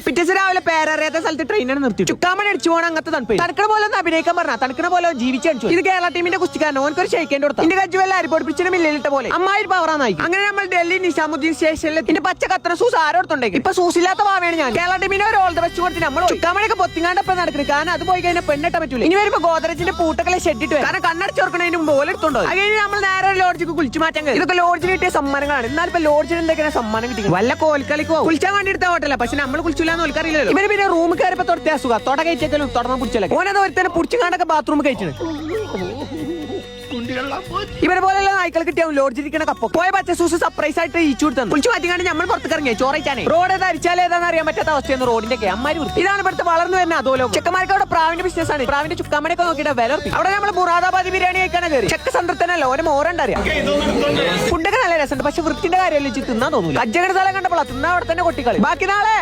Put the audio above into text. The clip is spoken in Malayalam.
പിറ്റേസ് രാവിലെ പേരറിയാത്ത സ്ഥലത്ത് ട്രെയിനാണ് നിർത്തി ചുക്കാമണി അടിച്ചു പോകണം അങ്ങനത്തെ തണുപ്പ് തണുക്കണ പോലെ ഒന്ന് അഭിനയിക്കാൻ പറഞ്ഞ തണുക്കണ പോലെ ജീവിച്ചു ഇത് കേരള ടീമിന്റെ കുസ്തിക്കാരൻ ഓനക്കൊരു ഷെയ്ക്കേണ്ട കൊടുത്തു എന്റെ കജ്ജുവല്ല അരിപ്പൊടിപ്പിച്ചിട്ട് മില്ലിലിട്ട പോലെ അമ്മായി പവറാന്നായി അങ്ങനെ നമ്മൾ ഡൽഹി നിസാമുദ്ദീൻ സ്റ്റേഷനിൽ ഇതിന്റെ പച്ച കത്ര സൂസ് ആരോടത്തുണ്ടെങ്കിൽ ഇപ്പൊ സൂസില്ലാത്ത ഭാവയാണ് ഞാൻ കേരള ടീമിനെ ഒരു ഓൾ ദ ബെസ്റ്റ് കൊടുത്ത് നമ്മൾ ചുക്കാമണിയൊക്കെ പൊത്തിങ്ങാണ്ടപ്പം നടക്കുന്നത് കാരണം അത് പോയി കഴിഞ്ഞാൽ പെണ്ണിട്ട പറ്റൂല ഇനി വരുമ്പോ ഗോദറേജിന്റെ പൂട്ടൊക്കെ ഷെഡിട്ട് കാരണം കണ്ണടച്ചോർക്കണതിന് മുമ്പ് ഓലെടുത്തുണ്ടോ അങ്ങനെ നമ്മൾ നേരെ ലോഡ്ജിക്ക് കുളിച്ചു മാറ്റാൻ ഇതൊക്കെ ലോഡ്ജിൽ കിട്ടിയ സമ്മാനങ്ങളാണ് എന്നാൽ ഇപ്പൊ ലോഡ്ജിൽ എന്തൊക്കെയാണ് സമ്മാനം കിട്ടി വല്ല കോൽക്കളിക്കോ കുളിച്ചാൻ വേണ്ടി എടുത്ത ഹോട്ടല പക്ഷെ നമ്മൾ കുളിച്ചില്ലാന്ന് ഓൽക്കറിയില്ലല്ലോ ഇവര് പിന്നെ റൂം കയറിപ്പോ തൊടുത്ത അസുഖ തൊട കഴിച്ചേക്കലും തുടർന്ന് പിടിച്ചല്ലേ ഓനത് ഒരുത്തന്നെ പുടിച്ചുകാണ്ടൊക്കെ ബാത്റൂം കഴിച്ചത് ഇവരെ പോലെയുള്ള നായ്ക്കൾ കിട്ടിയാവും ലോഡ്ജിരിക്കണ കപ്പോ പോയ പച്ച സൂസ് സർപ്രൈസ് ആയിട്ട് ഈച്ചു കൊടുത്തു കുളിച്ചു മാറ്റിക്കാണ്ട് നമ്മൾ പുറത്തേക്ക് ഇറങ്ങിയ ചോറയിച്ചാനേ റോഡ് ഏതാ അരിച്ചാൽ ഏതാണെന്ന് അറിയാൻ പറ്റാത്ത അവസ്ഥയാണ് റോഡിന്റെ ഒക്കെ അമ്മാരി ഇതാണ് ഇവിടുത്തെ വളർന്നു വരുന്ന അതോലോ ചെക്കന്മാർക്ക് അവിടെ പ്രാവിന്റെ ബിസിനസ് ആണ് പ്രാവിന്റെ ചുക്കാമണിയൊക്കെ നോക്കിയിട്ട് വില അവിടെ നമ്മൾ മുറാദാബാദി ബിരിയാണി കഴിക്കാനാ കയറി ചെക്ക സന്തൃപ്തനല്ല ഓരോ മോരണ്ടറിയാം ഫുഡൊക്കെ നല്ല രസമുണ്ട് പക്ഷെ വൃത്തിന്റെ കാര്യമല്ല തിന്നാൻ തോന്നൂല അജ്ജകട സ്ഥലം കണ്ടപ്പോൾ തിന്നാ അവിടെ തന്നെ കൊട്ടിക്കളി ബാക്കി നാളെ